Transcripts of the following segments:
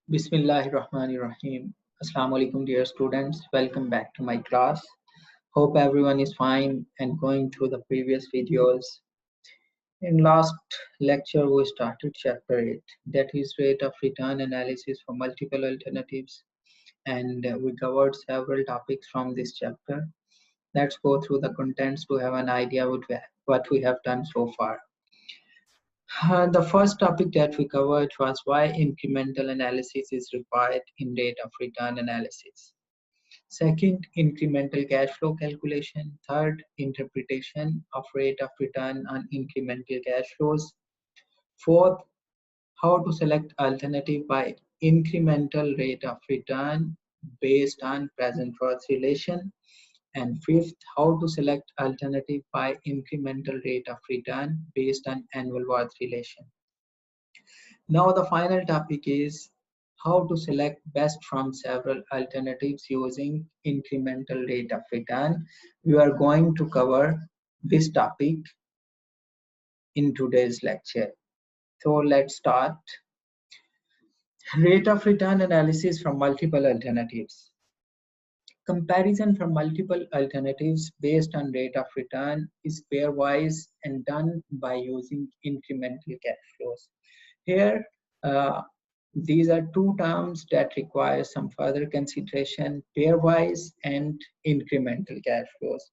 Bismillahirrahmanirrahim. Assalamu alaikum, dear students. Welcome back to my class. Hope everyone is fine and going through the previous videos. In last lecture, we started chapter 8, that is rate of return analysis for multiple alternatives, and we covered several topics from this chapter. Let's go through the contents to have an idea what we have done so far. The first topic that we covered was why incremental analysis is required in rate of return analysis. Second, incremental cash flow calculation. Third, interpretation of rate of return on incremental cash flows. Fourth, how to select alternative by incremental rate of return based on present worth relation. And fifth, how to select alternative by incremental rate of return based on annual worth relation. Now the final topic is how to select best from several alternatives using incremental rate of return. We are going to cover this topic in today's lecture. So let's start. Rate of return analysis from multiple alternatives. Comparison from multiple alternatives based on rate of return is pairwise and done by using incremental cash flows. Here, uh, these are two terms that require some further consideration, pairwise and incremental cash flows.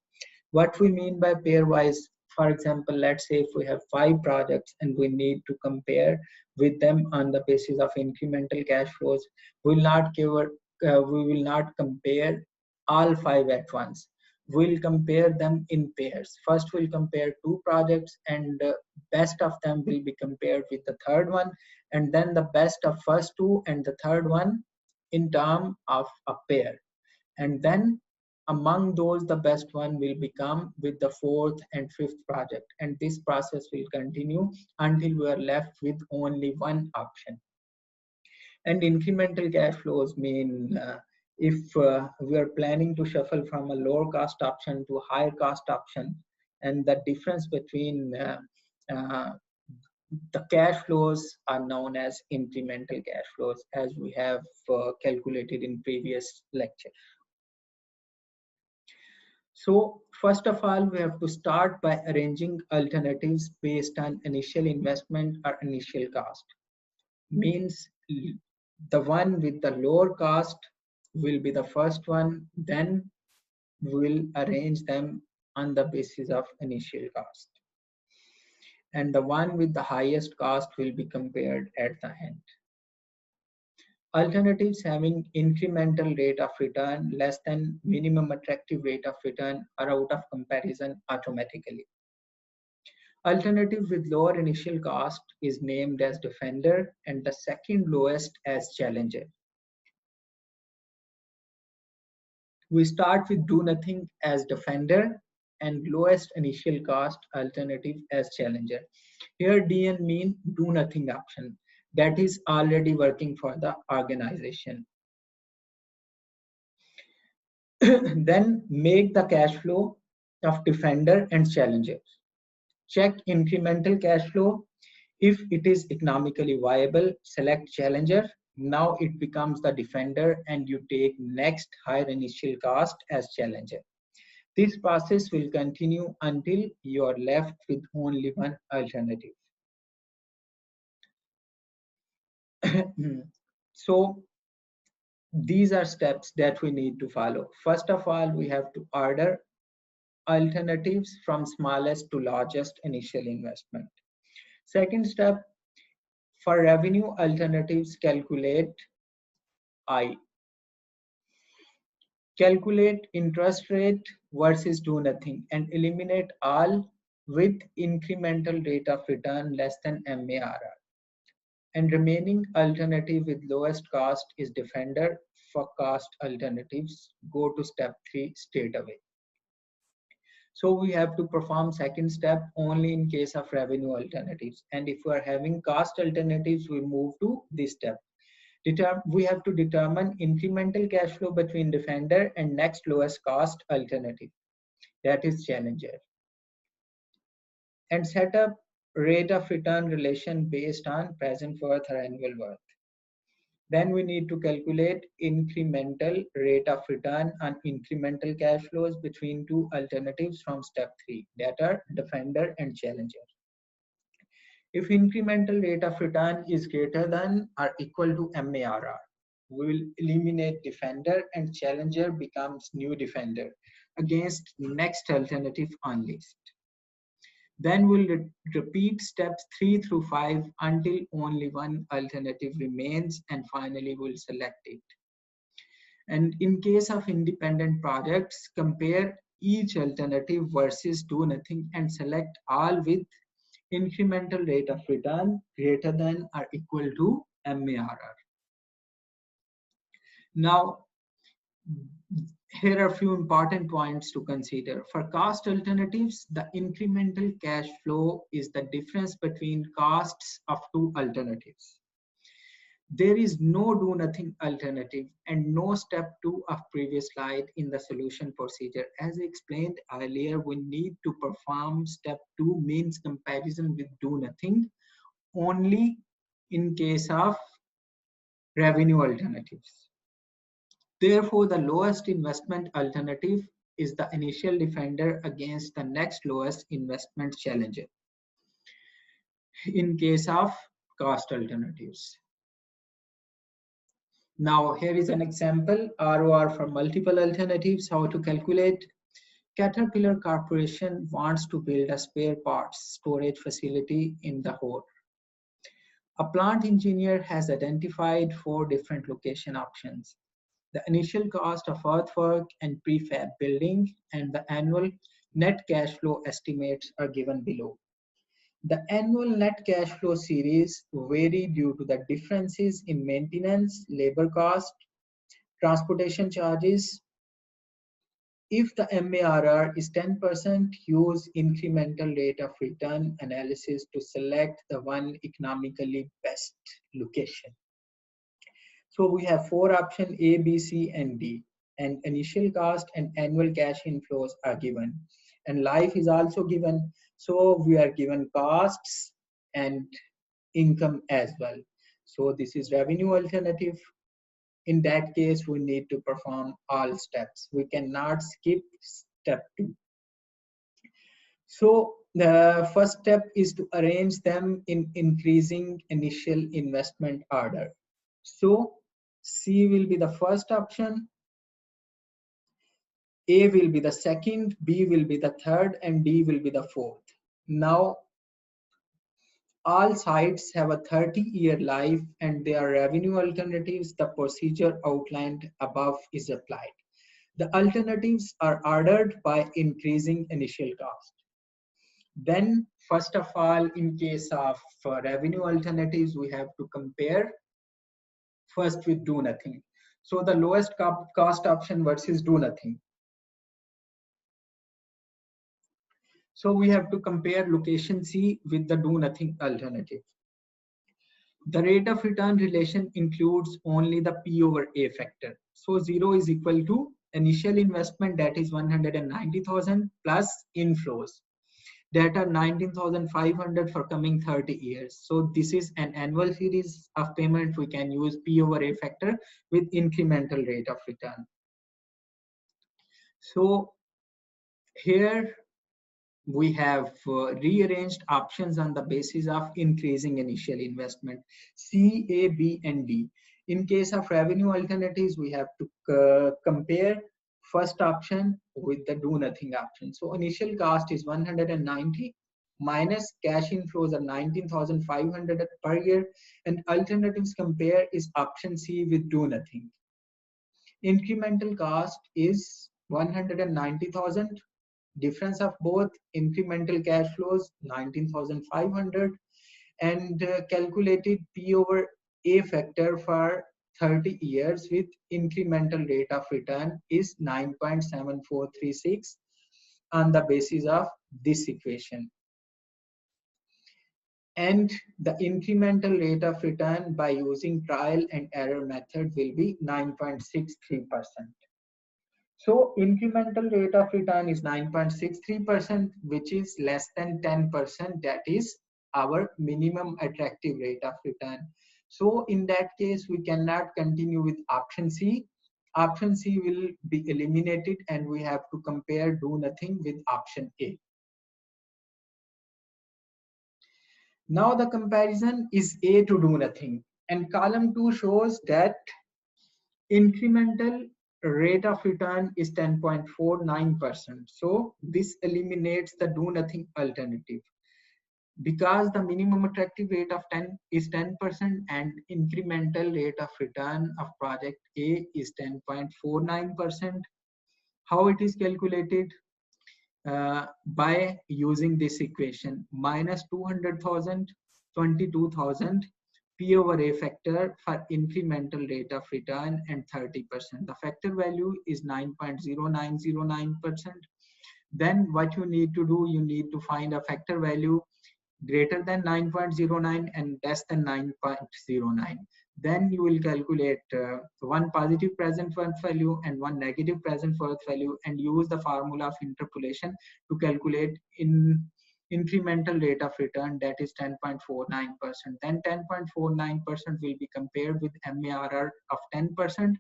What we mean by pairwise, for example, let's say if we have 5 projects and we need to compare with them on the basis of incremental cash flows, we will not compare all 5 at once. We'll compare them in pairs. First, we'll compare 2 projects, and best of them will be compared with the third one, and then the best of first two and the third one in term of a pair. And then among those, the best one will become with the fourth and fifth project. And this process will continue until we are left with only one option. And incremental cash flows mean if we are planning to shuffle from a lower cost option to a higher cost option, and the difference between uh, the cash flows are known as incremental cash flows, as we have calculated in previous lecture. So first of all, we have to start by arranging alternatives based on initial investment or initial cost. Means the one with the lower cost will be the first one, then we will arrange them on the basis of initial cost. And the one with the highest cost will be compared at the end. Alternatives having incremental rate of return less than minimum attractive rate of return are out of comparison automatically. Alternative with lower initial cost is named as defender and the second lowest as challenger. We start with do nothing as defender and lowest initial cost alternative as challenger. Here DN mean do nothing option that is already working for the organization. Then make the cash flow of defender and challenger. Check incremental cash flow. If it is economically viable, select challenger. Now it becomes the defender and you take next higher initial cost as challenger. This process will continue until you are left with only one alternative. So these are steps that we need to follow. First of all, we have to order alternatives from smallest to largest initial investment. Second step, for revenue alternatives, calculate I. Calculate interest rate versus do nothing and eliminate all with incremental rate of return less than MARR. And remaining alternative with lowest cost is defender. For cost alternatives, go to step 3 straight away. So we have to perform second step only in case of revenue alternatives. And if we are having cost alternatives, we move to this step. We have to determine incremental cash flow between defender and next lowest cost alternative, that is challenger. And set up rate of return relation based on present worth or annual worth. Then we need to calculate incremental rate of return on incremental cash flows between two alternatives from step 3, that are defender and challenger. If incremental rate of return is greater than or equal to MARR, we will eliminate defender and challenger becomes new defender against next alternative on list. Then we'll repeat steps 3 through 5 until only one alternative remains, and finally we'll select it. And in case of independent projects, compare each alternative versus do nothing and select all with incremental rate of return greater than or equal to MARR. Now, here are a few important points to consider. For cost alternatives, the incremental cash flow is the difference between costs of two alternatives. There is no do nothing alternative and no step 2 of previous slide in the solution procedure. As explained earlier, we need to perform step 2 means comparison with do nothing only in case of revenue alternatives. Therefore, the lowest investment alternative is the initial defender against the next lowest investment challenger in case of cost alternatives. Now, here is an example, ROR for multiple alternatives, how to calculate. Caterpillar Corporation wants to build a spare parts storage facility in Lahore. A plant engineer has identified 4 different location options. The initial cost of earthwork and prefab building and the annual net cash flow estimates are given below. The annual net cash flow series vary due to the differences in maintenance, labor cost, transportation charges. If the MARR is 10%, use incremental rate of return analysis to select the one economically best location. So we have 4 options A, B, C, and D, and initial cost and annual cash inflows are given, and life is also given. So we are given costs and income as well. So this is revenue alternative. In that case, we need to perform all steps. We cannot skip step 2. So the first step is to arrange them in increasing initial investment order. So C will be the first option, A will be the second, B will be the third, and D will be the fourth. Now, all sites have a 30-year life and their revenue alternatives. The procedure outlined above is applied. The alternatives are ordered by increasing initial cost. Then, first of all, in case of revenue alternatives, we have to compare first with do nothing. So the lowest cost option versus do nothing. So we have to compare location C with the do nothing alternative. The rate of return relation includes only the P over A factor. So 0 is equal to initial investment, that is 190,000, plus inflows that are 19,500 for coming 30 years. So this is an annual series of payment. We can use P over A factor with incremental rate of return. So here we have rearranged options on the basis of increasing initial investment, C, A, B, and D. In case of revenue alternatives, we have to compare first option with the do nothing option. So initial cost is 190 minus cash inflows are 19,500 per year, and alternatives compare is option C with do nothing. Incremental cost is 190,000. Difference of both incremental cash flows 19,500 and calculated P over A factor for 30 years with incremental rate of return is 9.7436 on the basis of this equation. And the incremental rate of return by using trial and error method will be 9.63%. So incremental rate of return is 9.63%, which is less than 10%. That is our minimum attractive rate of return. So in that case, we cannot continue with option C. Option C will be eliminated and we have to compare do nothing with option A. Now the comparison is A to do nothing, and column 2 shows that incremental rate of return is 10.49%. So this eliminates the do nothing alternative because the minimum attractive rate of 10 is 10% and incremental rate of return of project A is 10.49%. How it is calculated? By using this equation, minus 200,000, 22,000, P over A factor for incremental rate of return and 30%. The factor value is 9.0909%. Then what you need to do, you need to find a factor value greater than 9.09 and less than 9.09. Then you will calculate one positive present worth value and one negative present worth value and use the formula of interpolation to calculate in incremental rate of return, that is 10.49%. Then 10.49% will be compared with MARR of 10%.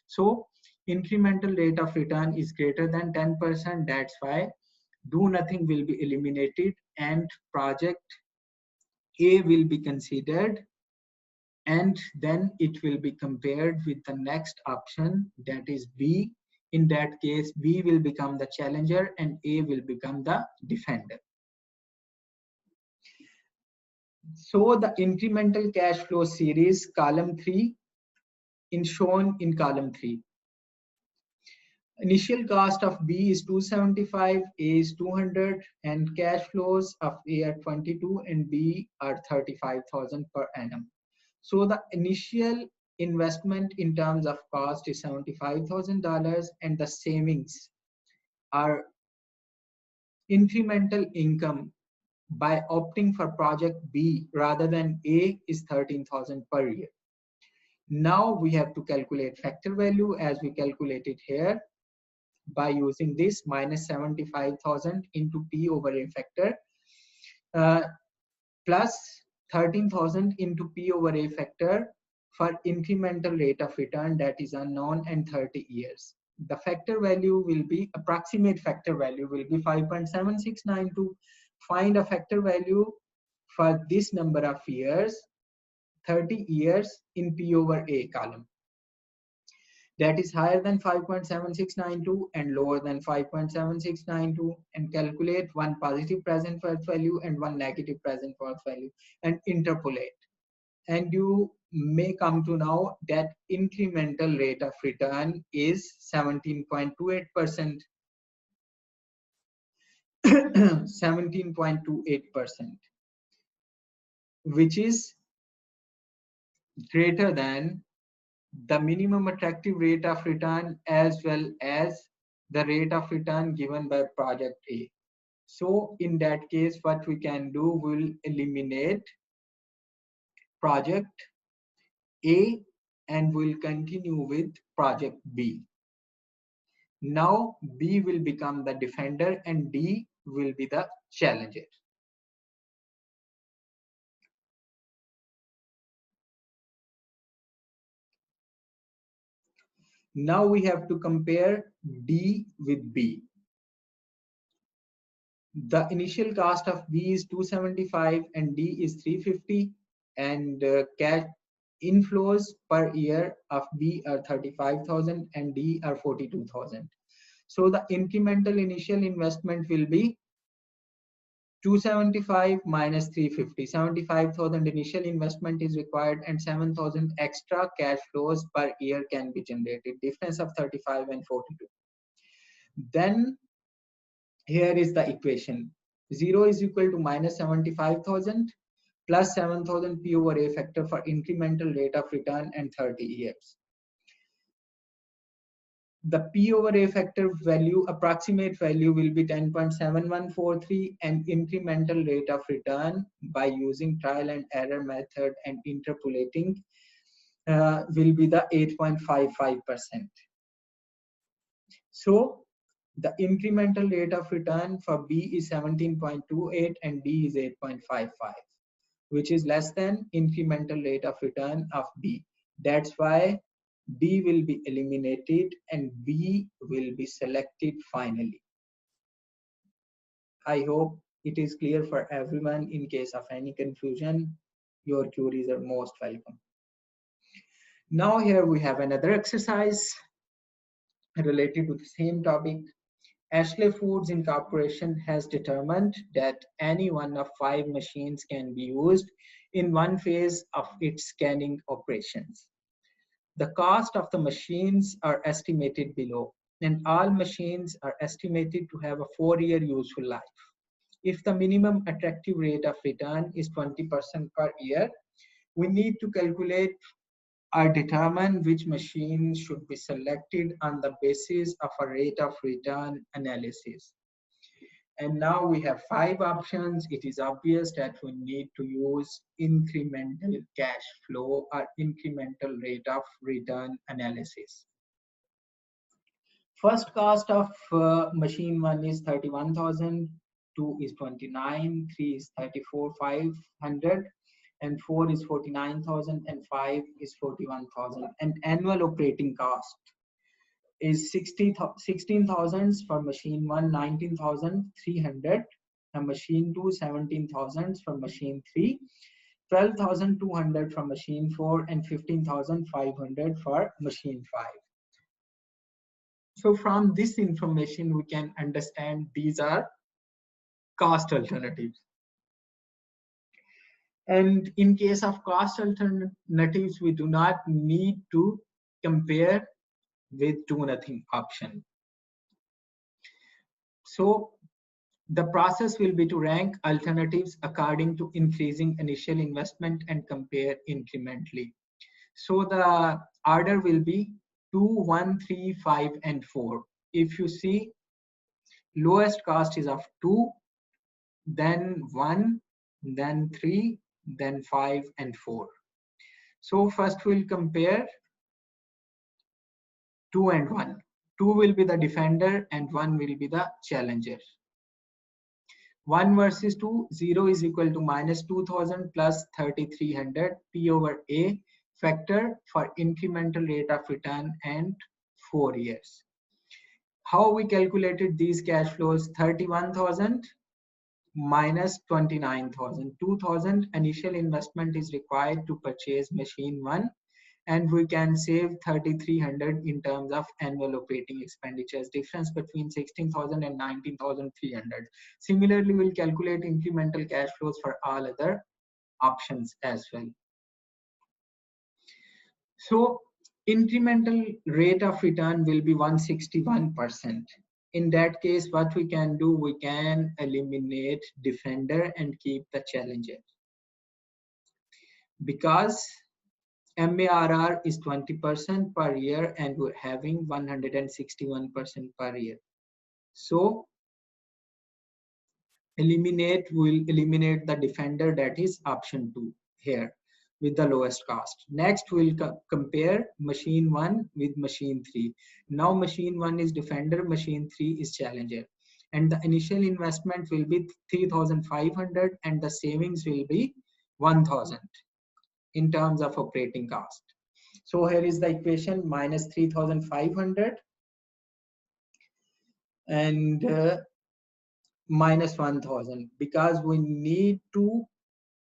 So incremental rate of return is greater than 10%. That's why do nothing will be eliminated and project A will be considered, and then it will be compared with the next option, that is B. In that case, B will become the challenger and A will become the defender. So the incremental cash flow series column 3 is shown in column 3. Initial cost of B is 275, A is 200, and cash flows of A are 22 and B are 35,000 per annum. So the initial investment in terms of cost is $75,000 and the savings are incremental income by opting for project B rather than A is 13,000 per year. Now we have to calculate factor value as we calculated here by using this minus 75,000 into P over A factor plus 13,000 into P over A factor for incremental rate of return that is unknown and 30 years. The factor value will be, approximate factor value will be 5.7692. Find a factor value for this number of years, 30 years in P over A column. That is higher than 5.7692 and lower than 5.7692, and calculate one positive present worth value and one negative present worth value and interpolate. And you may come to know that incremental rate of return is 17.28%. 17.28%, which is greater than the minimum attractive rate of return as well as the rate of return given by project A. So in that case, what we can do, we'll eliminate project A and we'll continue with project B. Now B will become the defender and D will be the challenger. Now we have to compare D with B. The initial cost of B is 275 and D is 350, and cash inflows per year of B are 35,000 and D are 42,000. So the incremental initial investment will be 275 minus 350. 75,000 initial investment is required and 7,000 extra cash flows per year can be generated. Difference of 35 and 42. Then here is the equation. 0 is equal to minus 75,000 plus 7,000 P over A factor for incremental rate of return and 30 years. The P over A factor value, approximate value will be 10.7143 and incremental rate of return by using trial and error method and interpolating will be the 8.55%. So the incremental rate of return for B is 17.28 and D is 8.55. which is less than incremental rate of return of B. That's why D will be eliminated and B will be selected finally. I hope it is clear for everyone. In case of any confusion, your queries are most welcome. Now here we have another exercise related to the same topic. Ashley Foods Incorporation has determined that any one of 5 machines can be used in one phase of its scanning operations. The cost of the machines are estimated below, and all machines are estimated to have a 4-year useful life. If the minimum attractive rate of return is 20% per year, we need to calculate or determine which machine should be selected on the basis of a rate of return analysis. And now we have 5 options. It is obvious that we need to use incremental cash flow or incremental rate of return analysis. First cost of machine 1 is 31,000, 2 is 29, 3 is 34,500, and 4 is 49,000, and 5 is 41,000. And annual operating cost is 16,000 for machine 1, 19,300, and machine 2, 17,000 for machine 3, 12,200 for machine 4, and 15,500 for machine 5. So from this information, we can understand these are cost alternatives. And in case of cost alternatives, we do not need to compare with do nothing option. So the process will be to rank alternatives according to increasing initial investment and compare incrementally. So the order will be 2, 1, 3, 5, and 4. If you see, lowest cost is of 2, then 1, then 3, then 5, and 4. So first we'll compare 2 and 1. 2 will be the defender and 1 will be the challenger. 1 versus 2, 0 is equal to minus 2000 plus 3300 P over A factor for incremental rate of return and 4 years. How we calculated these cash flows? 31,000 minus 29,000. 2,000 initial investment is required to purchase machine 1, and we can save 3,300 in terms of annual operating expenditures, difference between 16,000 and 19,300. Similarly, we'll calculate incremental cash flows for all other options as well. So incremental rate of return will be 161%. In that case, what we can do, we can eliminate defender and keep the challenger. Because MARR is 20% per year and we're having 161% per year. So we'll eliminate the defender, that is option 2 here with the lowest cost. Next, we'll compare machine 1 with machine 3. Now machine 1 is defender, machine 3 is challenger. And the initial investment will be 3,500 and the savings will be 1,000 in terms of operating cost. So here is the equation, minus 3,500 and minus 1,000, because we need to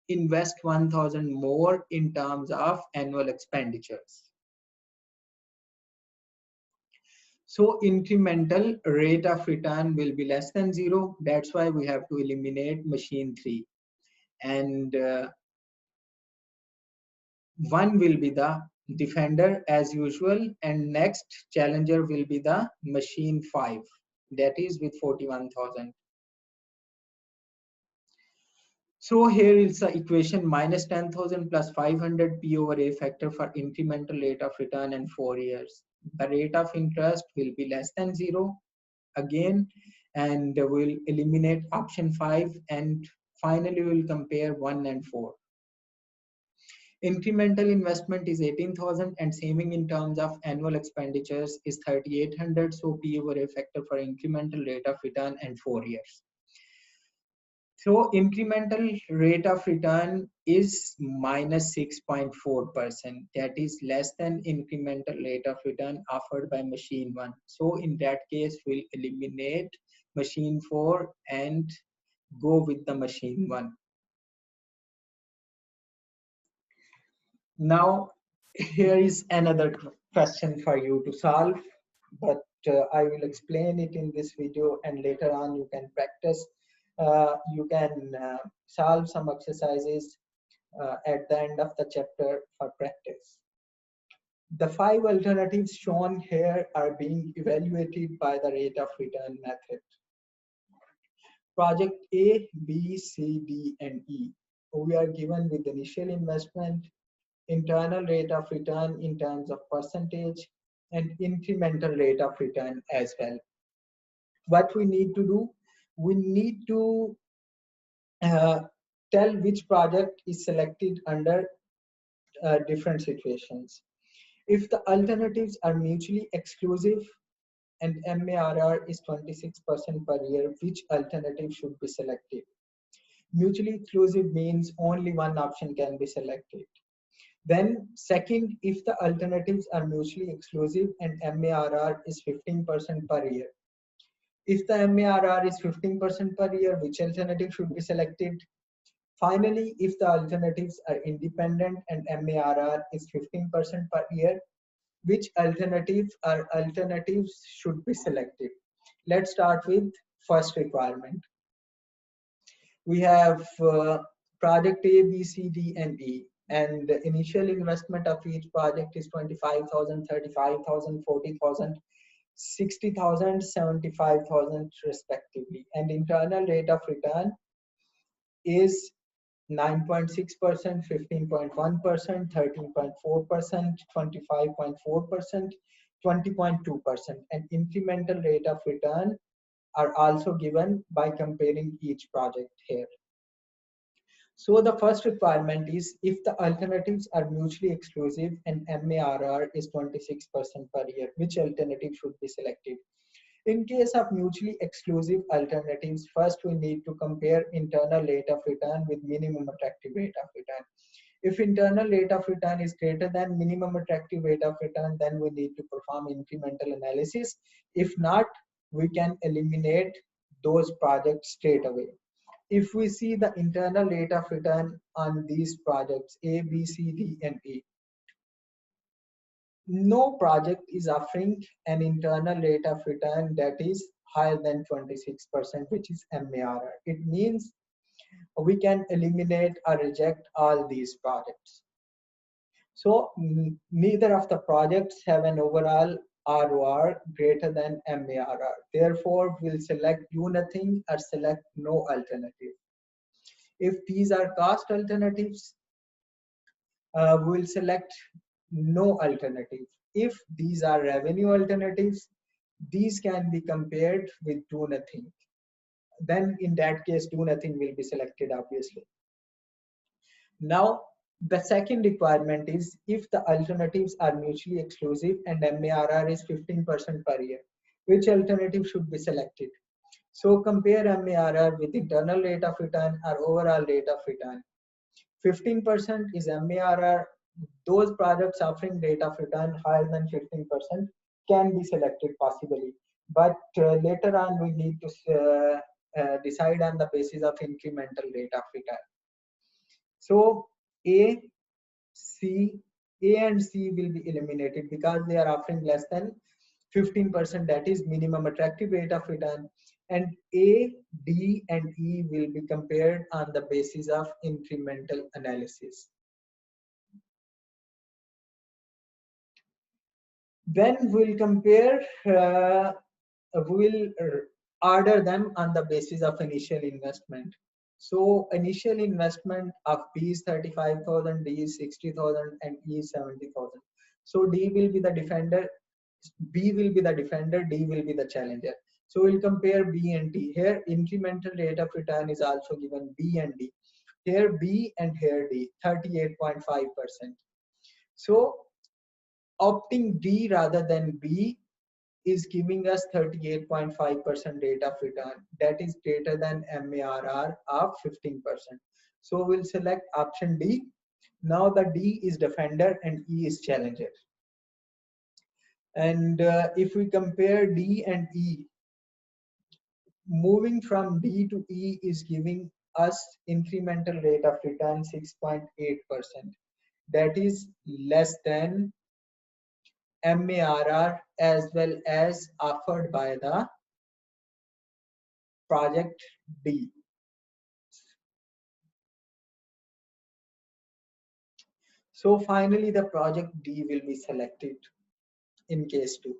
invest 1,000 more in terms of annual expenditures. So incremental rate of return will be less than 0. That's why we have to eliminate machine 3. And 1 will be the defender as usual, and next challenger will be the machine 5, that is with 41,000. So here is the equation, minus 10,000 plus 500 P over A factor for incremental rate of return and 4 years. The rate of interest will be less than 0 again, and we'll eliminate option 5, and finally we'll compare 1 and 4. Incremental investment is 18,000 and saving in terms of annual expenditures is 3,800. So P over A factor for incremental rate of return and 4 years. So incremental rate of return is minus 6.4%. That is less than incremental rate of return offered by machine 1. So in that case, we'll eliminate machine 4 and go with the machine 1. Now, here is another question for you to solve, but I will explain it in this video, and later on you can practice. You can solve some exercises at the end of the chapter for practice. The 5 alternatives shown here are being evaluated by the rate of return method. Project A, B, C, D, and E. We are given with initial investment, internal rate of return in terms of percentage, and incremental rate of return as well. What we need to do, we need to tell which project is selected under different situations. If the alternatives are mutually exclusive and MARR is 26% per year, which alternative should be selected? Mutually exclusive means only one option can be selected. Then second, if the alternatives are mutually exclusive and MARR is 15% per year. If the MARR is 15% per year, which alternative should be selected? Finally, if the alternatives are independent and MARR is 15% per year, which alternatives should be selected? Let's start with first requirement. We have project A, B, C, D, and E, and the initial investment of each project is 25,000, 35,000, 40,000, 60,000, 75,000 respectively, and internal rate of return is 9.6%, 15.1%, 13.4%, 25.4%, 20.2%, and incremental rate of return are also given by comparing each project here. So the first requirement is if the alternatives are mutually exclusive and MARR is 26% per year, which alternative should be selected? In case of mutually exclusive alternatives, first we need to compare internal rate of return with minimum attractive rate of return. If internal rate of return is greater than minimum attractive rate of return, then we need to perform incremental analysis. If not, we can eliminate those projects straight away. If we see the internal rate of return on these projects A, B, C, D, and E, no project is offering an internal rate of return that is higher than 26%, which is MARR. It means we can eliminate or reject all these projects. So neither of the projects have an overall ROR greater than MARR. Therefore, we'll select do nothing or select no alternative. If these are cost alternatives, we'll select no alternative. If these are revenue alternatives, these can be compared with do nothing. Then in that case, do nothing will be selected, obviously. Now, the second requirement is if the alternatives are mutually exclusive and MARR is 15% per year, which alternative should be selected? So compare MARR with internal rate of return or overall rate of return. 15% is MARR. Those projects offering rate of return higher than 15% can be selected possibly. But later on, we need to decide on the basis of incremental rate of return. So A and C will be eliminated because they are offering less than 15%, that is minimum attractive rate of return, and A, D, and E will be compared on the basis of incremental analysis. Then we'll compare, we'll order them on the basis of initial investment. So initial investment of B is 35,000, D is 60,000, and E is 70,000. So D will be the defender, B will be the defender, D will be the challenger. So we'll compare B and D. Here incremental rate of return is also given B and D. Here B and here D, 38.5%. So opting D rather than B is giving us 38.5% rate of return. That is greater than MARR of 15%. So we'll select option D. Now the D is defender and E is challenger. And if we compare D and E, moving from D to E is giving us incremental rate of return 6.8%. That is less than MARR as well as offered by the project D. So finally the project D will be selected in case 2.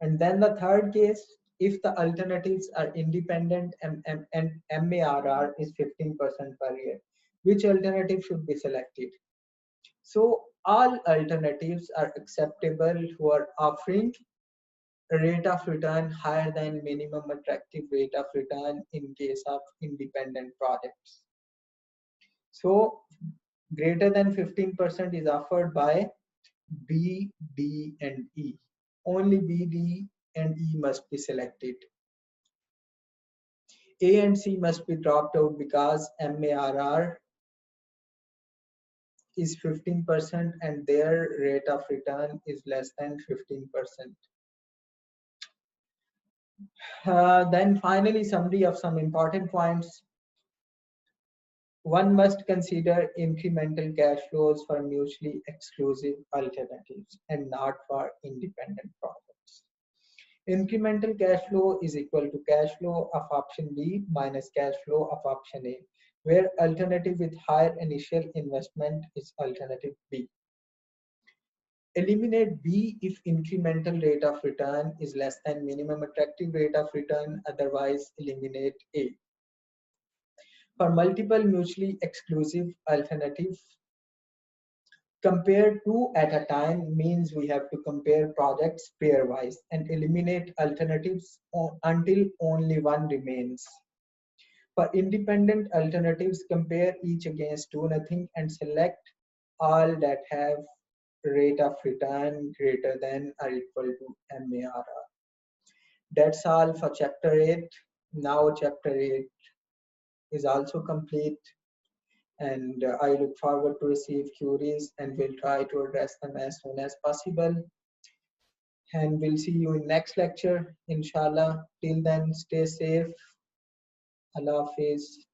And then the third case, if the alternatives are independent and MARR is 15% per year, which alternative should be selected? So all alternatives are acceptable who are offering a rate of return higher than minimum attractive rate of return in case of independent projects. So greater than 15% is offered by B, D, and E. Only B, D, and E must be selected. A and C must be dropped out because MARR is 15% and their rate of return is less than 15%. Then finally, summary of some important points. One must consider incremental cash flows for mutually exclusive alternatives and not for independent projects. Incremental cash flow is equal to cash flow of option B minus cash flow of option A, where alternative with higher initial investment is alternative B. Eliminate B if incremental rate of return is less than minimum attractive rate of return, otherwise eliminate A. For multiple mutually exclusive alternatives, compare 2 at a time means we have to compare projects pairwise and eliminate alternatives until only one remains. For independent alternatives, compare each against do nothing and select all that have rate of return greater than or equal to MARR. That's all for chapter 8. Now chapter 8 is also complete, and I look forward to receive queries and will try to address them as soon as possible. And we'll see you in next lecture, inshallah. Till then, stay safe. Allah Hafiz.